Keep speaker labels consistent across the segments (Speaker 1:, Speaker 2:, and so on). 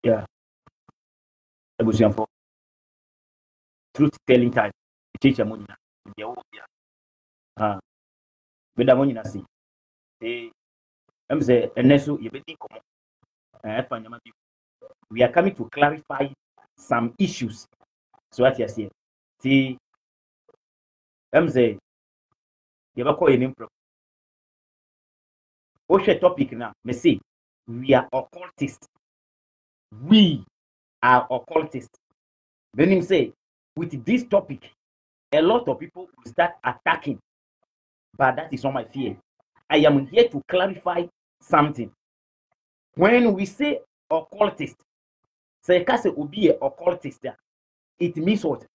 Speaker 1: Yeah. Ebusiamfo. Truth telling time. Teacher mo nyina. Dia wo bia. Ah. Beda mo nyina si. I'm say enesu yebedi komo. Nyama bi. We are coming to clarify some issues. So what you say? See, I'm say yebako yenim pro. What's your topic now? Me say we are occultists. We are occultists. Then him say with this topic, a lot of people will start attacking, but that is not my fear. I am here to clarify something. When we say occultist, say kase obi a occultist, it means what?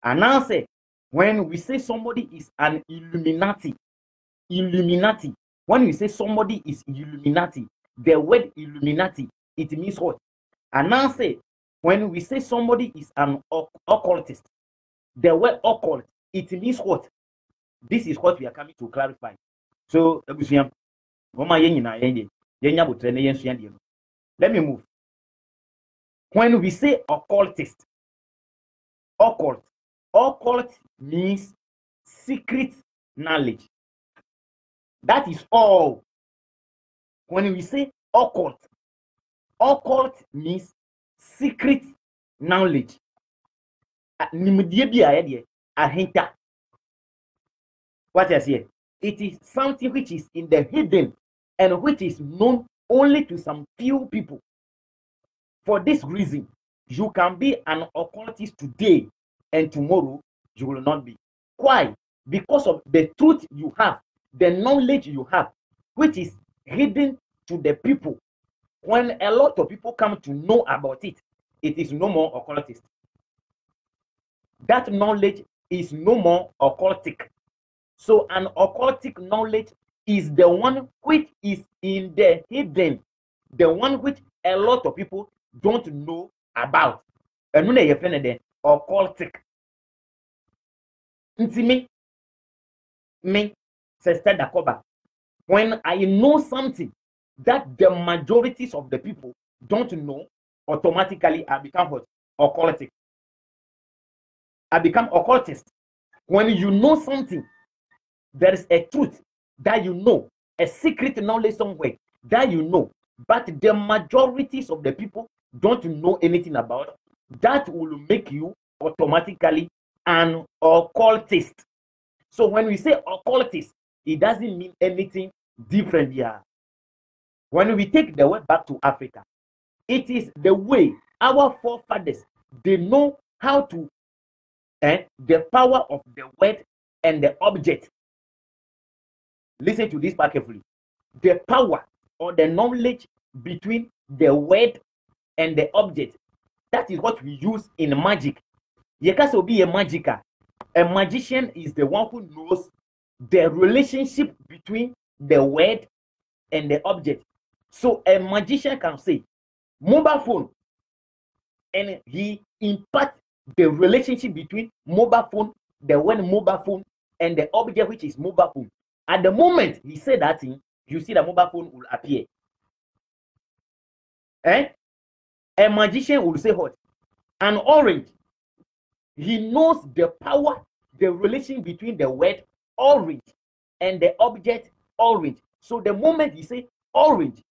Speaker 1: And now say when we say somebody is an Illuminati, when we say somebody is Illuminati, the word Illuminati, it means what? And now say when we say somebody is an occultist, the word occult, it means what? This is what we are coming to clarify. So, let me move. When we say occultist, occult means secret knowledge. That is all. When we say occult means secret knowledge. What I say? It is something which is in the hidden and which is known only to some few people. For this reason, you can be an occultist today and tomorrow you will not be. Why? Because of the truth you have, the knowledge you have, which is hidden to the people. When a lot of people come to know about it, it is no more occultist. That knowledge is no more occultic. So an occultic knowledge is the one which is in the hidden, the one which a lot of people don't know about. And when you find the occultic, me, Sister Dakoba, when I know something that the majorities of the people don't know, automatically I become what? Occultic. I become occultist. When you know something, there is a truth that you know, a secret knowledge somewhere that you know, but the majorities of the people don't know anything about. That will make you automatically an occultist. So when we say occultist, it doesn't mean anything different here. When we take the word back to Africa, it is the way our forefathers, they know how to the power of the word and the object. Listen to this part carefully. The power or the knowledge between the word and the object. That is what we use in magic. You can be a magician. A magician is the one who knows the relationship between the word and the object. So a magician can say mobile phone, and he imparts the relationship between mobile phone, the word mobile phone, and the object which is mobile phone. At the moment he said that thing, you see the mobile phone will appear. A magician will say what? An orange. He knows the power, the relation between the word orange and the object orange. So the moment he say orange,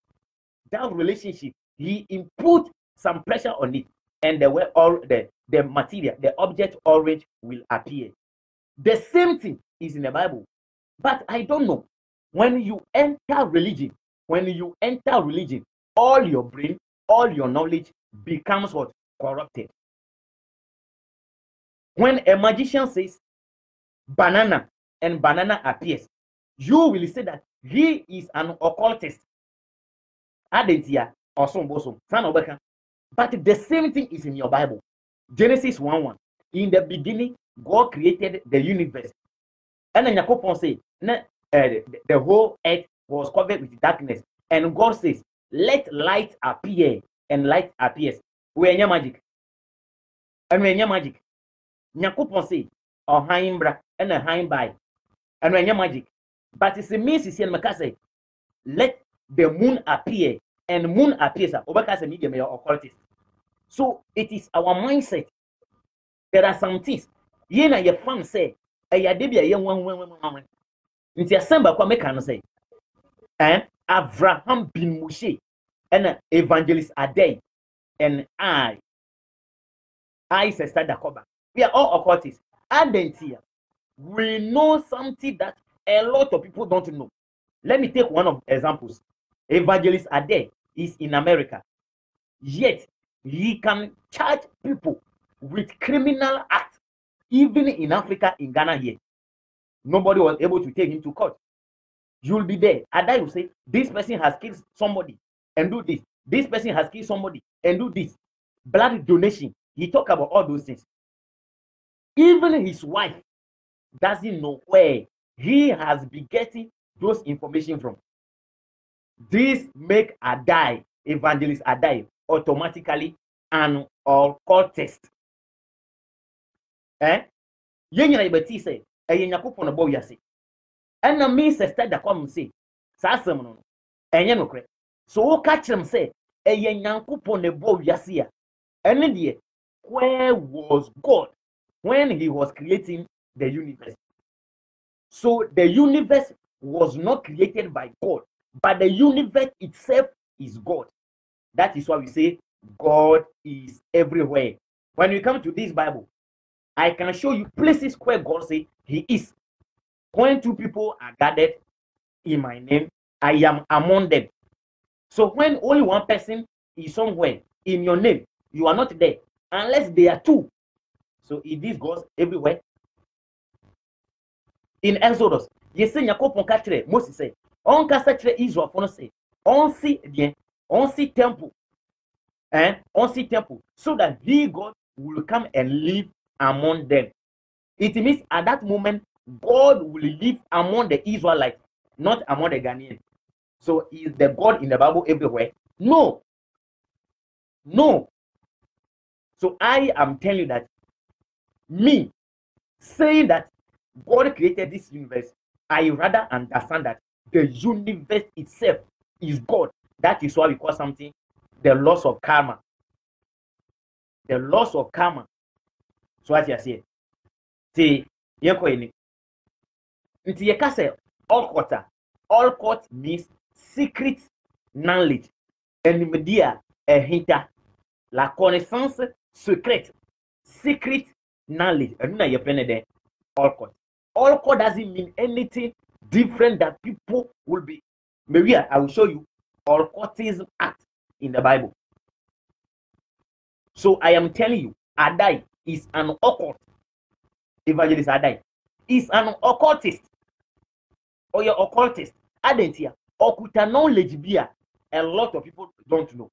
Speaker 1: that relationship, he input some pressure on it, and the word or the material, the object orange will appear. The same thing is in the Bible. But I don't know. When you enter religion, all your brain, all your knowledge becomes what? Corrupted. When a magician says banana and banana appears, you will say that he is an occultist. But the same thing is in your Bible. Genesis 1:1. In the beginning, God created the universe. And then Jacob said, the whole earth was covered with darkness. And God says, let light appear. And light appears. We are magic. And we are magic. Jacob said, or Heimbra and a Heimby. And we are magic. But it's a means, let the moon appear. And moon appears. Obaka is a medium or occultist. So it is our mindset. There are some things. Ye na ye fan say, ya debi ye wan. Nti asemba kwa meka no say, Abraham bin Moshe and Evangelist Adey and I Sister Dakoba. We are all occultists. Adentia, we know something that a lot of people don't know. Let me take one of the examples. Evangelist Adey is in America, yet he can charge people with criminal acts, even in Africa, in Ghana here. Nobody was able to take him to court. You'll be there. Adey will say, this person has killed somebody and do this. This person has killed somebody and do this. Blood donation. He talk about all those things. Even his wife doesn't know where he has been getting those information from. This make Adey, Evangelist Adey, automatically an occultist. Yenya ibeti say, Nyankopon bo wiase. Na me sister da come say, sa asem no enye nokre. So wo ka kirem say, Nyankopon bo wiase a. Ene de, where was God when he was creating the universe? So the universe was not created by God, but the universe itself is God. That is why we say God is everywhere. When we come to this Bible, I can show you places where God says he is. When two people are gathered in my name, I am among them. So when only one person is somewhere in your name, you are not there unless they are two. So it is God everywhere. In Exodus, you say Nyankopon ka kire Moses say, on ka kire Israel for no say, on see bien, on see temple, on see temple, so that he God will come and live among them. It means at that moment God will live among the Israelites, not among the Ghanaians. So is the God in the Bible everywhere? No. No. So I am telling you that me saying that God created this universe, I rather understand that the universe itself is God. That is why we call something the laws of karma. The laws of karma. So what you say? See, all court means secret knowledge. And media a hinta. La connaissance secrète. Secret knowledge. And you know all court. All court doesn't mean anything different that people will be. Maybe I will show you all courtism act in the Bible. So I am telling you, Adey is an occult. Evangelist Adey is an occultist. Or your occultist. Adentia. Okuta knowledge bia. A lot of people don't know.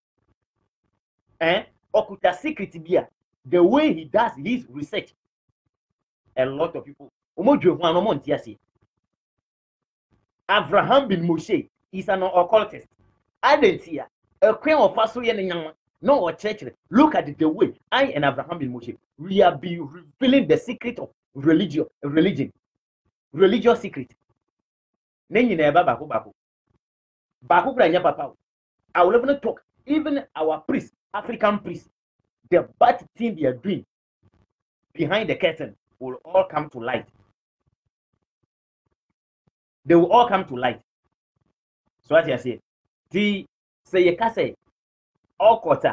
Speaker 1: Okuta secret bia. The way he does his research. A lot of people. Abraham bin Moshe is an occultist. Adentia. A queen of Faso no or church. Look at the way I and Abraham bin Moshe, we have been revealing the secret of religious secret. Nenyi na eba bako. Bako kura nya papa. I will even talk. Even our priests, African priests, the bad thing they are doing behind the curtain will all come to light. They will all come to light. So what you say? The say you can say all court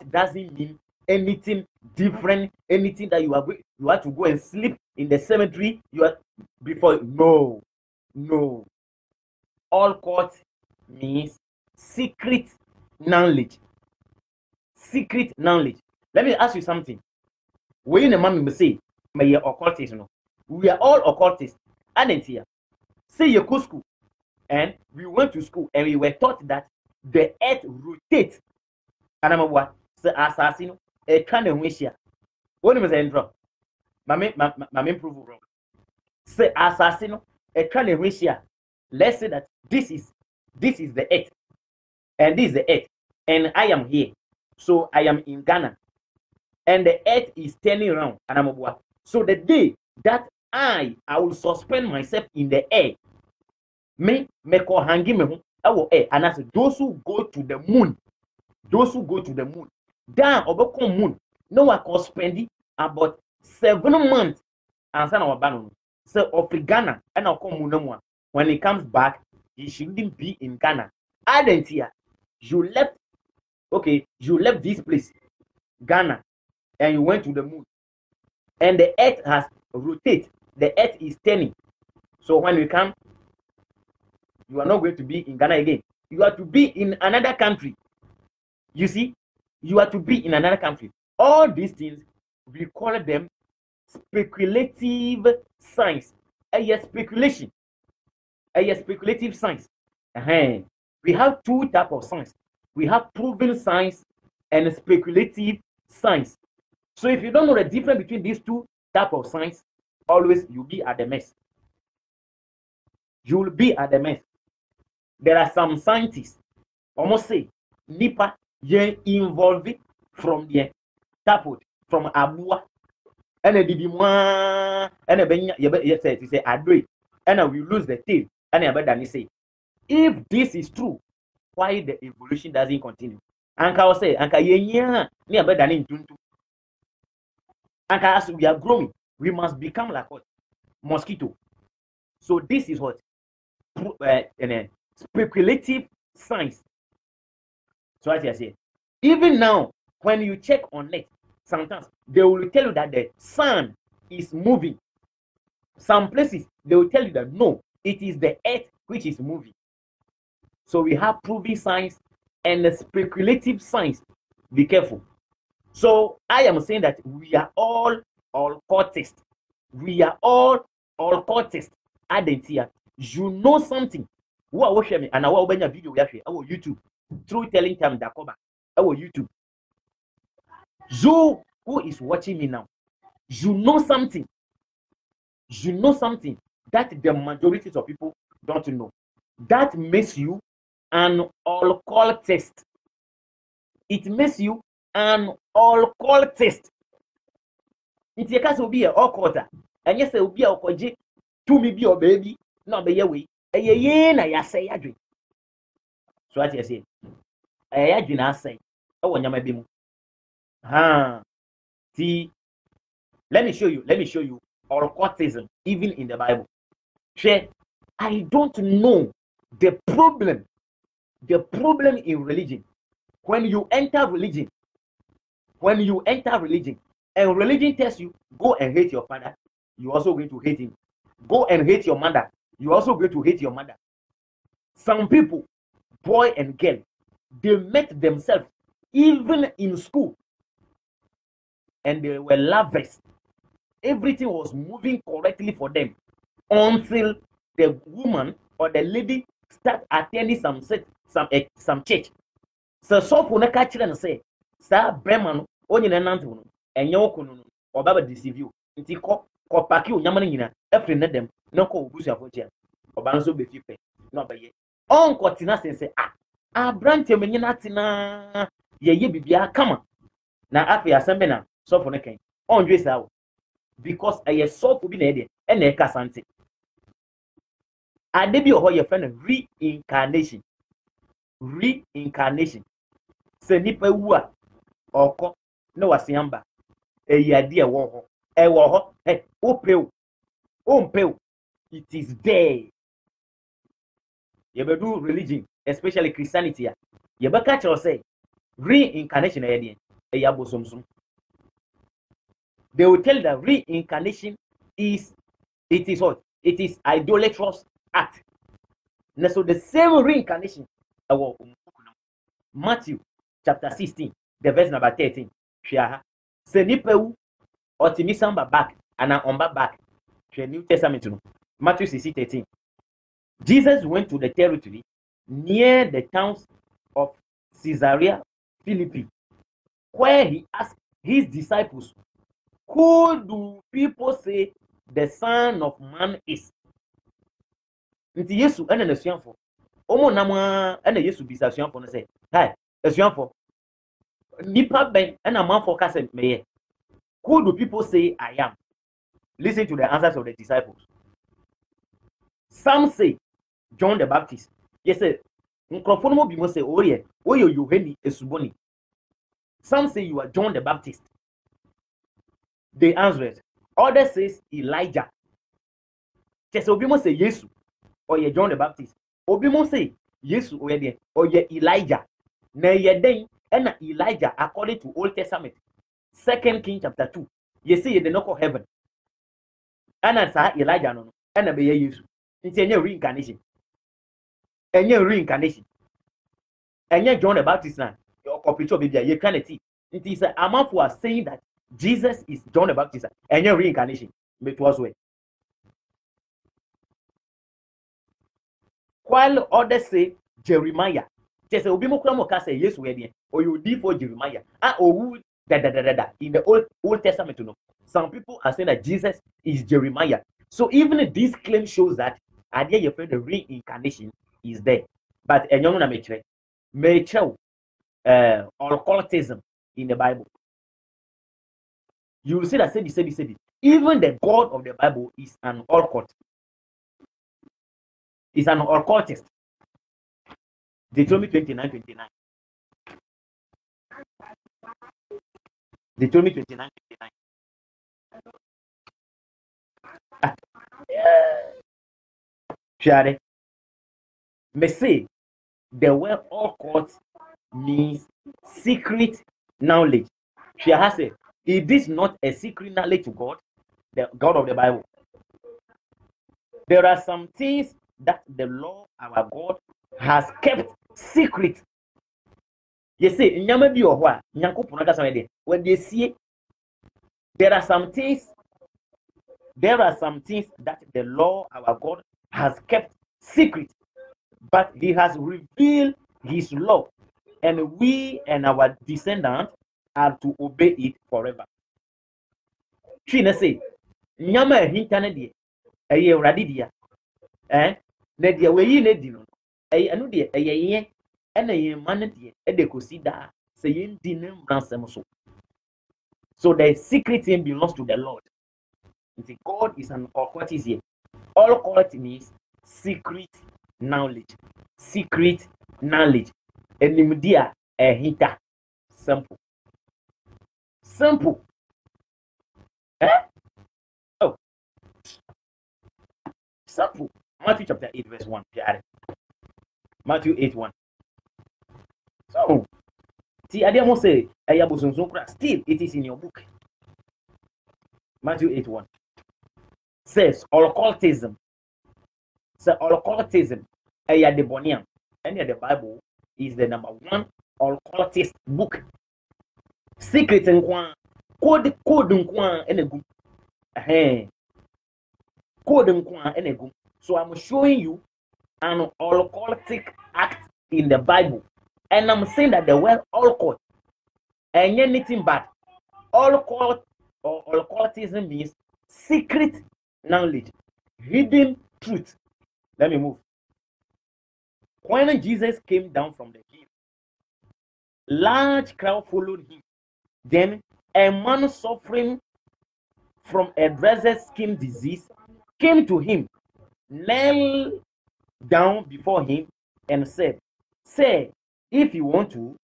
Speaker 1: doesn't mean anything different, anything that you have to go and sleep in the cemetery. You are before no. All court means secret knowledge. Secret knowledge. Let me ask you something. When a man say, "My occultist," no, we are all occultists. And here, say you go school, and we went to school and we were taught that the earth rotates. And I'm what? Say assassin, a kind of wish here. What was the drop? My improve wrong. Say assassin, a kind of wish here. Let's say that this is the earth, and this is the earth, and I am here. So I am in Ghana, and the earth is turning around, and I'm what? So the day that I will suspend myself in the air, me call hanging me I will air, and as those who go to the moon, Dan obeko moon. No one can spend about 7 months and son of Banon. So of Ghana and I'll come moon. When he comes back, he shouldn't be in Ghana. Identia, you left, okay, you left this place, Ghana, and you went to the moon. And the earth has rotated. The earth is turning. So when you come, you are not going to be in Ghana again. You are to be in another country. You see, you are to be in another country. All these things, we call them speculative science. Speculation. Speculative science. We have 2 types of science. We have proven science and speculative science. So if you don't know the difference between these 2 types of science, always you'll be at the mess. You will be at the mess. There are some scientists, almost say, Nipa, ye involved from the tapot, from Abua, and a Didimwa, and a Benya, you say, I do it, and we lose the tail, and a better say, if this is true, why the evolution doesn't continue? Anka will say, Anka ye, near better than in Juntu. Anka, as we are growing, we must become like what? Mosquito. So this is what? Speculative science. So as I say, even now, when you check on it, sometimes they will tell you that the sun is moving. Some places they will tell you that no, it is the earth which is moving. So we have proven science and speculative science. Be careful. So I am saying that we are all cultists. We are all cultists. Identity. You know something. Who are watching me and I will bring a video here on YouTube through telling time Dakoba on YouTube. You who is watching me now, you know something. You know something that the majority of people don't know. That makes you an occultist. It makes you an occultist. It's a case of be a occulta. And yes, it will be a okoji to me be your baby, not be your way. Na ya say adwin. So what you say? Adwin na say. E wo nyama bi mu. See, let me show you occultism even in the Bible. Share, I don't know the problem in religion. When you enter religion, and religion tells you go and hate your father, you're also going to hate him. Go and hate your mother, you're also going to hate your mother. Some people, boy and girl, they met themselves even in school, and they were lovers. Everything was moving correctly for them until the woman or the lady start attending some church. So for na catch and say, "Sir, Breman, only na nantu, and yoko or baba deceive you." Nti ko paki o nyamana nyina every na dem na ko obusu afoche oba nso be fipe na obaye on kotina sense brand me nyina tina ye bibia kama na afi asembe na so for na kan on dwe sa o because aye so for bi na e de e na e ka sante ade bi o ye friend reincarnation se nipa wu a oko na wasiamba eyade e wo ho it is there. You better do religion, especially Christianity. You better catch or say reincarnation. They will tell you that reincarnation is what? It is idolatrous act. And so the same reincarnation. Matthew chapter 16, the verse number 13. Senipewu Otimisamba back and Omba back to New Testament. Matthew 16:13. Jesus went to the territory near the towns of Caesarea Philippi, where he asked his disciples, "Who do people say the Son of Man is?" Nti Yesu ene na suanfo. Omo nama ene Yesu bisa suanfo no say, "Hi, suanfo. Nipa ben ena manfo ka say meye. Who do people say I am?" Listen to the answers of the disciples. Some say John the Baptist. Yes, sir. Microphone mo bi mo say, "Oh yeah, Yohani Esuboni." Some say you are John the Baptist. They answered. Others says Elijah. Just Obi mo say yes, or ye John the Baptist. Obi mo say yes, or ye Elijah. Na ye den and Elijah according to Old Testament. 2 King chapter 2. You see, the knock of heaven. And that's Elijah no. And be yes. It's a reincarnation. Any reincarnation. And John the Baptist now. Your picture baby, you can't see. It is a amount who are saying that Jesus is John the Baptist and your reincarnation. But was way. While others say Jeremiah. Just say Obi Mokra say yes, we or you need for Jeremiah. In the Old Testament, you know, some people are saying that Jesus is Jeremiah. So even this claim shows that idea you the reincarnation is there. But a young may show occultism in the Bible. You will see that say even the God of the Bible is an occult. Is an occultist. Deuteronomy 29:29. Deuteronomy 29:29. Share. May say the word occult means secret knowledge. She has said, it is not a secret knowledge to God, the God of the Bible. There are some things that the Lord our God has kept secret. You see, when they see there are some things that the Lord our God has kept secret, but he has revealed his law, and we and our descendants are to obey it forever. She say, Nyama hintane de eye urade dia. Na dia we yi na di no. Anu de eye ye na ye man de e de kosi da say ye di ne mransem so. So the secret thing belongs to the Lord. God is an occultist here. All occult means secret knowledge. Secret knowledge. Enimdia a hita. Simple. Simple. Oh. Simple. Matthew chapter 8, verse 1. Matthew 8:1. So, see, I didn't say, still, it is in your book. Matthew 8:1 says, occultism. So, occultism, the Bonian, and the Bible is the number one occultist book. Secret and code and a good. Code and a good. So I'm showing you an occultic act in the Bible, and I'm saying that the word occult and anything but occult or occultism means secret knowledge, hidden truth. Let me move. When Jesus came down from the hill, large crowd followed him. Then a man suffering from a dreaded skin disease came to him, knelt down before him, and said, "Say, if you want to,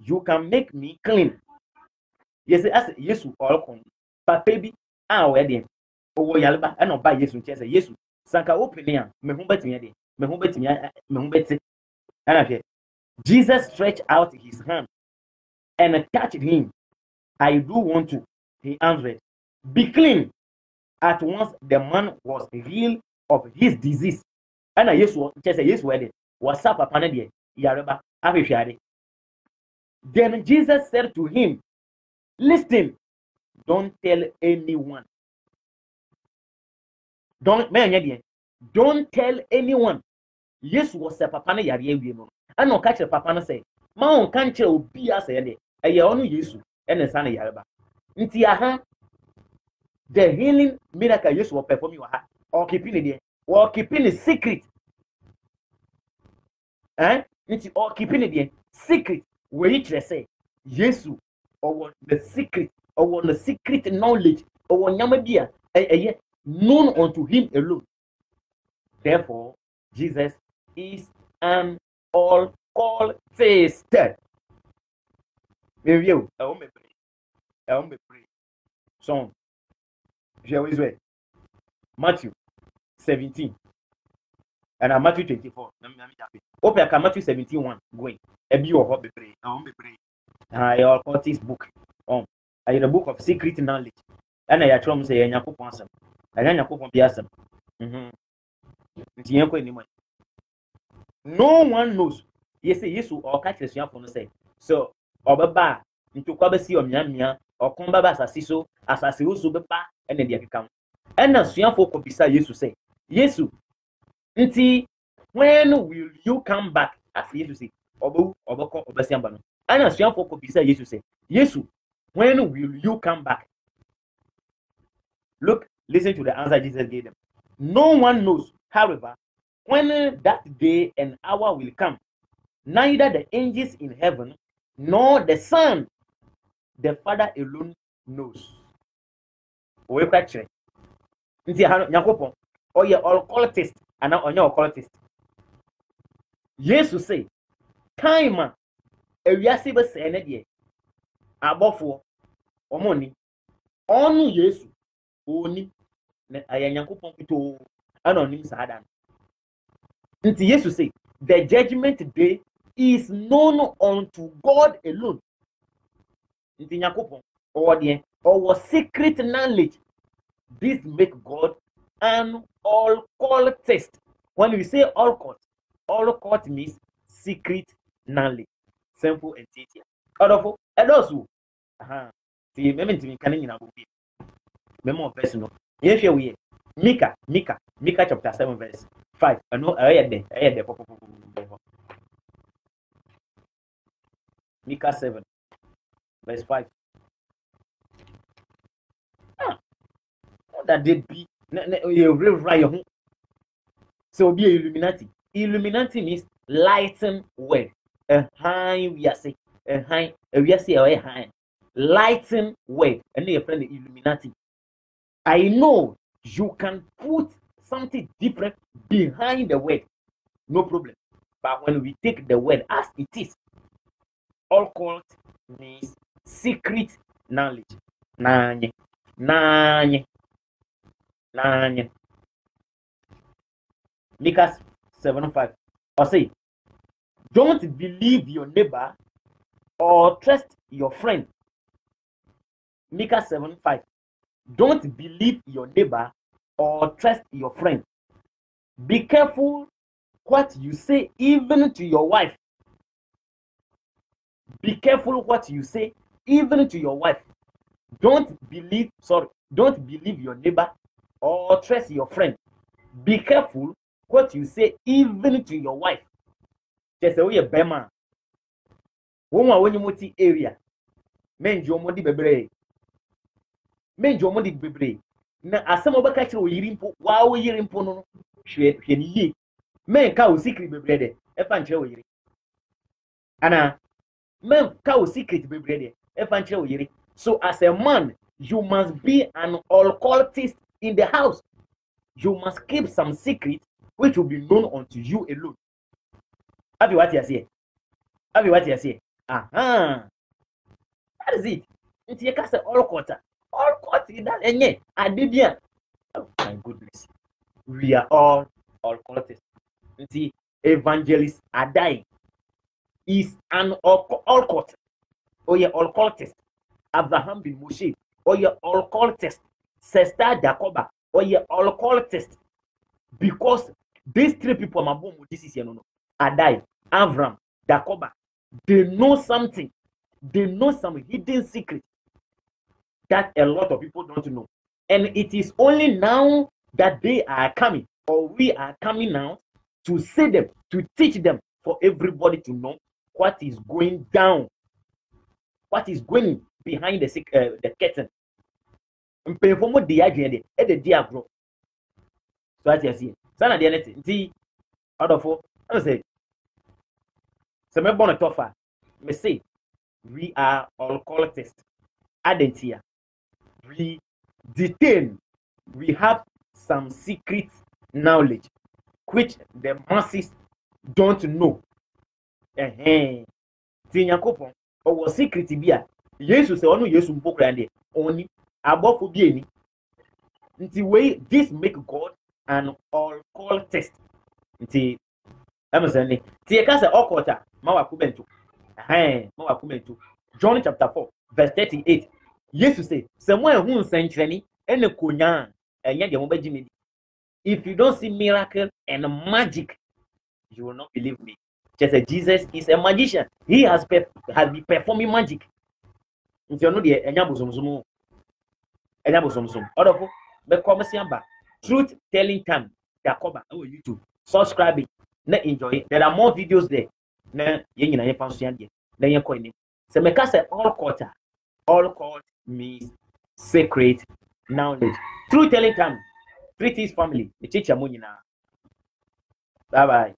Speaker 1: you can make me clean." Yes, as yes, all come. But baby, wedding. Oh, yalba, I don't buy yes, yes, Sanka opening, me hum betting, me hum betting. Jesus stretched out his hand and touched him. "I do want to," he answered. "Be clean." At once the man was healed of his disease. And I yes, yes, wedding. What's up, upon a Yaraba, Then Jesus said to him, "Listen, don't tell anyone. Don't tell anyone." Yes, was a papa na yare awie no. Ana o ka kire papa no say, "Ma on kan kire obi ase de. Eye onu Yesu, ene sa na yare ba." Nti aha the healing miracle Yesu will perform you ha. Or keeping it there. Or keeping it secret. Nti or keeping it there secret. Where you say Yesu or the secret or the secret knowledge or nyamadia known unto him alone. Therefore, Jesus is an occultist. Maybe you, I won't be pray. So, shall we swear? Matthew 17 and Matthew 24. Open Matthew 17:1 going. A view of what be pray. I won't be pray. Your this book. I the book of secret knowledge. And I try to say, and Yaku Ponsam. And then Yaku Pompiasam. No one knows. Yes, yes, or catch the young say. So, Obaba, into Quabasi or Miamia, or Combaba Sassiso, as I see also Bepa, and then the account. And as young folk beside you to say, Yesu, Nti, when will you come back? As you say, Obu, Obako, Obasiambano. And as young folk beside you to say, Yesu, when will you come back? Look, listen to the answer Jesus gave them. No one knows, however, when that day and hour will come. Neither the angels in heaven nor the Son, the Father alone knows. We question. Nti Nyankopon, or ye occultist, and now on your occultist. Yes, to say, time, a yasiba senedi, abofo, or money, on yes, only, I am Nyankopon to anonym Sadan. Nti yes, to say, the judgment day is known unto God alone. Nti Nyankopon, or the or secret knowledge. This make God an occultist. When we say occult means secret knowledge. Simple and easy. Odofo, edosu. See, maybe to me can in Abu. Memo verse no. Yes, we Micah chapter 7 verse 5. I know I had there. Micah 7 verse 5. That they be you right. So be Illuminati. Illuminati means lighten word. A high we are say a high we are say a high lighten word. And they friend the Illuminati. I know you can put something different behind the word, no problem. But when we take the word as it is, occult means secret knowledge. Nanye. Micah 7:5. Or say, don't believe your neighbor or trust your friend. Micah 7:5. Don't believe your neighbor or trust your friend. Be careful what you say, even to your wife. Be careful what you say, even to your wife. Don't believe your neighbor or trust your friend. Be careful what you say, even to your wife. Just say, "Oh, Bema. Woman, when you move area, men jomodi bebre. Men jomodi bebre. Na asamo baka chiro yirimpo, wa wo yirimpo no. Hwe ni ye. Men ka o secret bebre de. E fa nche wo yiri. Ana men ka o secret bebre de. E fa nche wo yiri. So as a man, you must be an occultist in the house. You must keep some secret which will be known unto you alone. Have you what you say? That is it. It's a cast all quarter. All quarter that and I did here. Oh my goodness. We are all cultists. See, evangelists are dying. Is an occult. Oh yeah, occultist. Abraham bin Moshe. Oh yeah, occultist. Sister Jacoba. Oh yeah, occultist. Because these three people, this is are dying. Avram, Jacoba, they know something. They know some hidden secret that a lot of people don't know. And it is only now that they are coming, or we are coming now, to say them, to teach them, for everybody to know what is going down, what is going behind the curtain. So as you see, sana the anything. See, out of all, I say, so me born a tougher. Me say, we are all cultists. Identity. We detain. We have some secret knowledge which the masses don't know. ɔwɔ secret bi a yesu sɛ ɔno yesu mpo kura deɛ ɔni abɔfo bi ani nti wei this make God an occultist nti ɛmu sɛ ne tie ka sɛ occult a ma wa kumento ma wa kumento John chapter 4 verse 38 yesu sɛ mo ehu nsɛnkyerɛni ɛna konya ɛnyɛ deɛ mo bɛgye me di. If you don't see miracle and magic, you will not believe me. Just as Jesus is a magician. He has been performing magic. If you know the enyabosomsomo. Other the commercial back. Truth telling time. Jacoba on YouTube. Subscribing. Let enjoy it. There are more videos there. Na yen na fancy there. Na yen ko ni. Se me ka say all culture. All cult means secret knowledge. Truth telling time. Treat his family. The teacher money now. Bye bye.